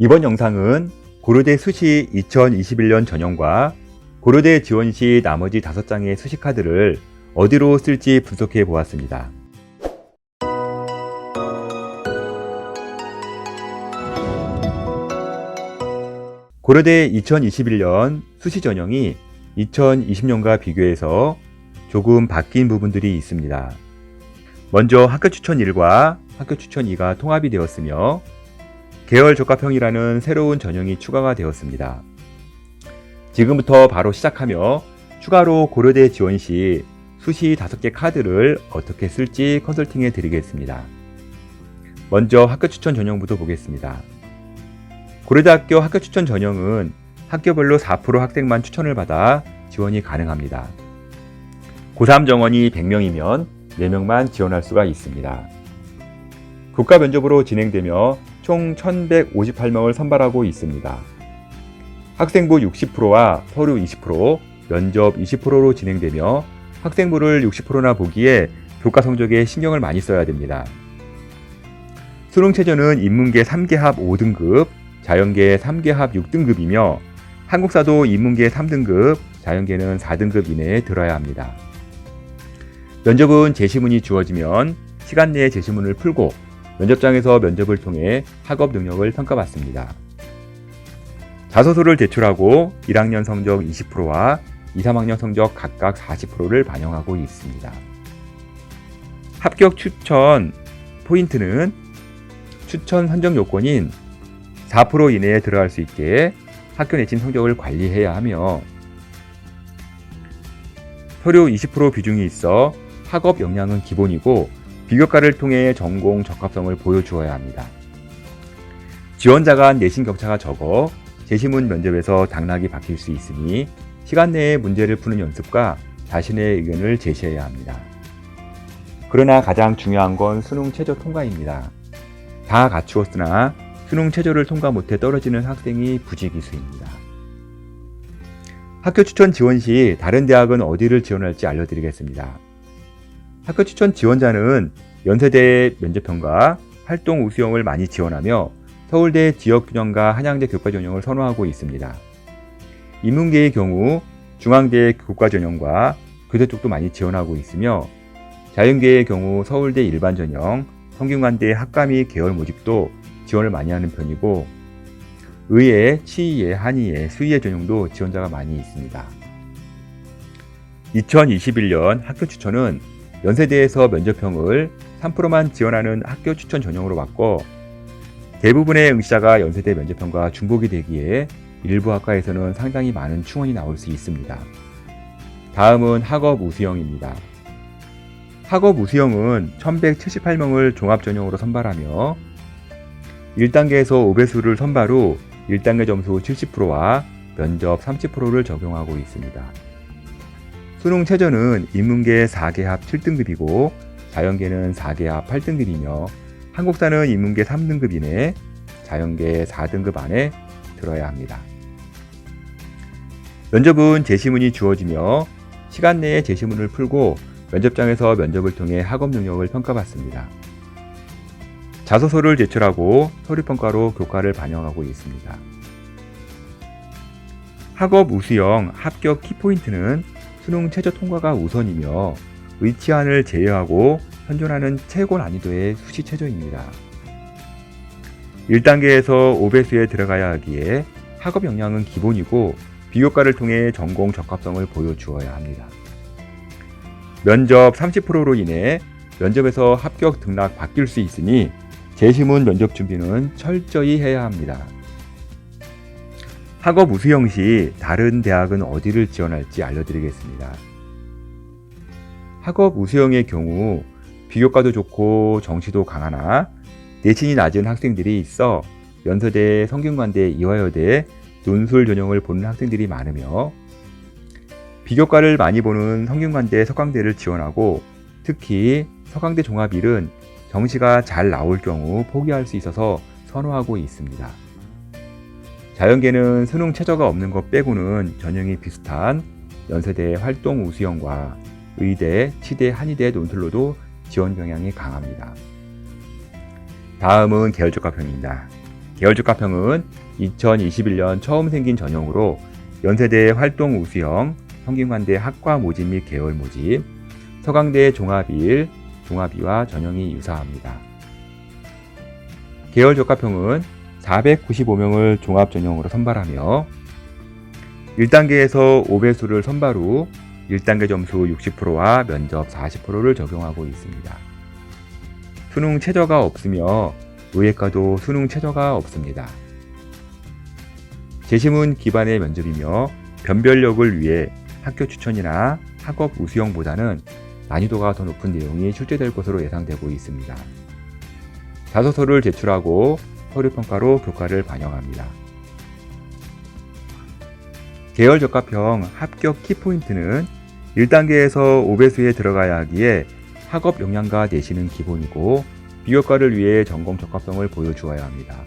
이번 영상은 고려대 수시 2021년 전형과 고려대 지원 시 나머지 5장의 수시 카드를 어디로 쓸지 분석해 보았습니다. 고려대 2021년 수시 전형이 2020년과 비교해서 조금 바뀐 부분들이 있습니다. 먼저 학교 추천 1과 학교 추천 2가 통합이 되었으며 계열 적합형이라는 새로운 전형이 추가가 되었습니다. 지금부터 바로 시작하며 추가로 고려대 지원 시 수시 5개 카드를 어떻게 쓸지 컨설팅해 드리겠습니다. 먼저 학교 추천 전형부터 보겠습니다. 고려대학교 학교 추천 전형은 학교별로 4% 학생만 추천을 받아 지원이 가능합니다. 고3 정원이 100명이면 4명만 지원할 수가 있습니다. 국가 면접으로 진행되며 총 1158명을 선발하고 있습니다. 학생부 60%와 서류 20%, 면접 20%로 진행되며 학생부를 60%나 보기에 교과 성적에 신경을 많이 써야 됩니다. 수능 최저는 인문계 3개 합 5등급, 자연계 3개 합 6등급이며 한국사도 인문계 3등급, 자연계는 4등급 이내에 들어야 합니다. 면접은 제시문이 주어지면 시간 내에 제시문을 풀고 면접장에서 면접을 통해 학업 능력을 평가받습니다. 자소서를 제출하고 1학년 성적 20%와 2, 3학년 성적 각각 40%를 반영하고 있습니다. 합격 추천 포인트는 추천 선정 요건인 4% 이내에 들어갈 수 있게 학교 내신 성적을 관리해야 하며 서류 20% 비중이 있어 학업 역량은 기본이고 비교과를 통해 전공 적합성을 보여주어야 합니다. 지원자 간 내신 격차가 적어 제시문 면접에서 당락이 바뀔 수 있으니 시간 내에 문제를 푸는 연습과 자신의 의견을 제시해야 합니다. 그러나 가장 중요한 건 수능 최저 통과입니다. 다 갖추었으나 수능 최저를 통과 못해 떨어지는 학생이 부지기수입니다. 학교 추천 지원 시 다른 대학은 어디를 지원할지 알려드리겠습니다. 학교 추천 지원자는 연세대 면접형과 활동 우수형을 많이 지원하며 서울대 지역균형과 한양대 교과전형을 선호하고 있습니다. 인문계의 경우 중앙대 교과전형과 교대 쪽도 많이 지원하고 있으며 자연계의 경우 서울대 일반전형, 성균관대 학과미 계열 모집도 지원을 많이 하는 편이고 의예, 치의예, 한의예, 수의예 전형도 지원자가 많이 있습니다. 2021년 학교 추천은 연세대에서 면접형을 3%만 지원하는 학교 추천 전형으로 바꿔 대부분의 응시자가 연세대 면접형과 중복이 되기에 일부 학과에서는 상당히 많은 충원이 나올 수 있습니다. 다음은 학업 우수형입니다. 학업 우수형은 1178명을 종합전형으로 선발하며 1단계에서 5배수를 선발 후 1단계 점수 70%와 면접 30%를 적용하고 있습니다. 수능 최저는 인문계 4개 합 7등급이고 자연계는 4개 합 8등급이며 한국사는 인문계 3등급 이내, 자연계 4등급 안에 들어야 합니다. 면접은 제시문이 주어지며 시간 내에 제시문을 풀고 면접장에서 면접을 통해 학업 능력을 평가받습니다. 자소서를 제출하고 서류평가로 교과를 반영하고 있습니다. 학업 우수형 합격 키포인트는 수능 최저 통과가 우선이며 의치안을 제외하고 현존하는 최고 난이도의 수시 최저입니다. 1단계에서 5배수에 들어가야 하기에 학업 역량은 기본이고 비교과를 통해 전공 적합성을 보여주어야 합니다. 면접 30%로 인해 면접에서 합격 등락 바뀔 수 있으니 제시문 면접 준비는 철저히 해야 합니다. 학업 우수형 시 다른 대학은 어디를 지원할지 알려드리겠습니다. 학업 우수형의 경우 비교과도 좋고 정시도 강하나 내신이 낮은 학생들이 있어 연세대, 성균관대, 이화여대 논술 전형을 보는 학생들이 많으며 비교과를 많이 보는 성균관대, 서강대를 지원하고 특히 서강대 종합일은 정시가 잘 나올 경우 포기할 수 있어서 선호하고 있습니다. 자연계는 수능 최저가 없는 것 빼고는 전형이 비슷한 연세대 활동 우수형과 의대, 치대, 한의대 논술로도 지원 경향이 강합니다. 다음은 계열적합형입니다. 계열적합형은 2021년 처음 생긴 전형으로 연세대 활동 우수형, 성균관대 학과 모집 및 계열 모집, 서강대 종합1, 종합2와 전형이 유사합니다. 계열적합형은 495명을 종합 전형으로 선발하며 1단계에서 5배수를 선발 후 1단계 점수 60%와 면접 40%를 적용하고 있습니다. 수능 최저가 없으며 의예과도 수능 최저가 없습니다. 재시문 기반의 면접이며 변별력을 위해 학교 추천이나 학업 우수형보다는 난이도가 더 높은 내용이 출제될 것으로 예상되고 있습니다. 자소서를 제출하고 서류평가로 교과를 반영합니다. 계열적합형 합격 키포인트는 1단계에서 5배수에 들어가야 하기에 학업 역량과 내신은 기본이고 비교과를 위해 전공 적합성을 보여주어야 합니다.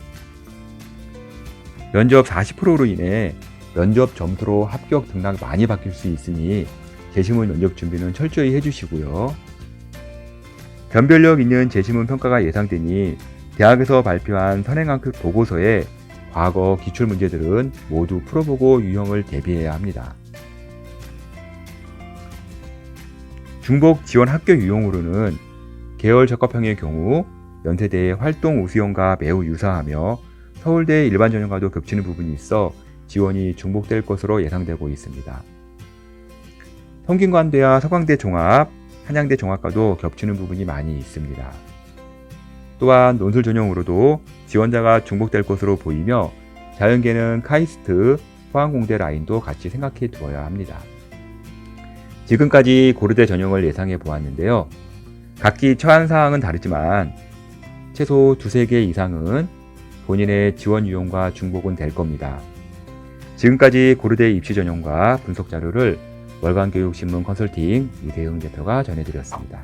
면접 40%로 인해 면접 점수로 합격 등락 많이 바뀔 수 있으니 재시문 면접 준비는 철저히 해주시고요. 변별력 있는 재시문 평가가 예상되니 대학에서 발표한 선행학급 보고서에 과거 기출 문제들은 모두 풀어보고 유형을 대비해야 합니다. 중복 지원 학교 유형으로는 계열 적합형의 경우 연세대의 활동 우수형과 매우 유사하며 서울대 일반 전형과도 겹치는 부분이 있어 지원이 중복될 것으로 예상되고 있습니다. 성균관대와 서강대 종합, 한양대 종합과도 겹치는 부분이 많이 있습니다. 또한 논술 전형으로도 지원자가 중복될 것으로 보이며 자연계는 카이스트, 포항공대 라인도 같이 생각해 두어야 합니다. 지금까지 고려대 전형을 예상해 보았는데요. 각기 처한 사항은 다르지만 최소 2-3개 이상은 본인의 지원 유형과 중복은 될 겁니다. 지금까지 고려대 입시 전형과 분석 자료를 월간교육신문 컨설팅 이대흥 대표가 전해드렸습니다.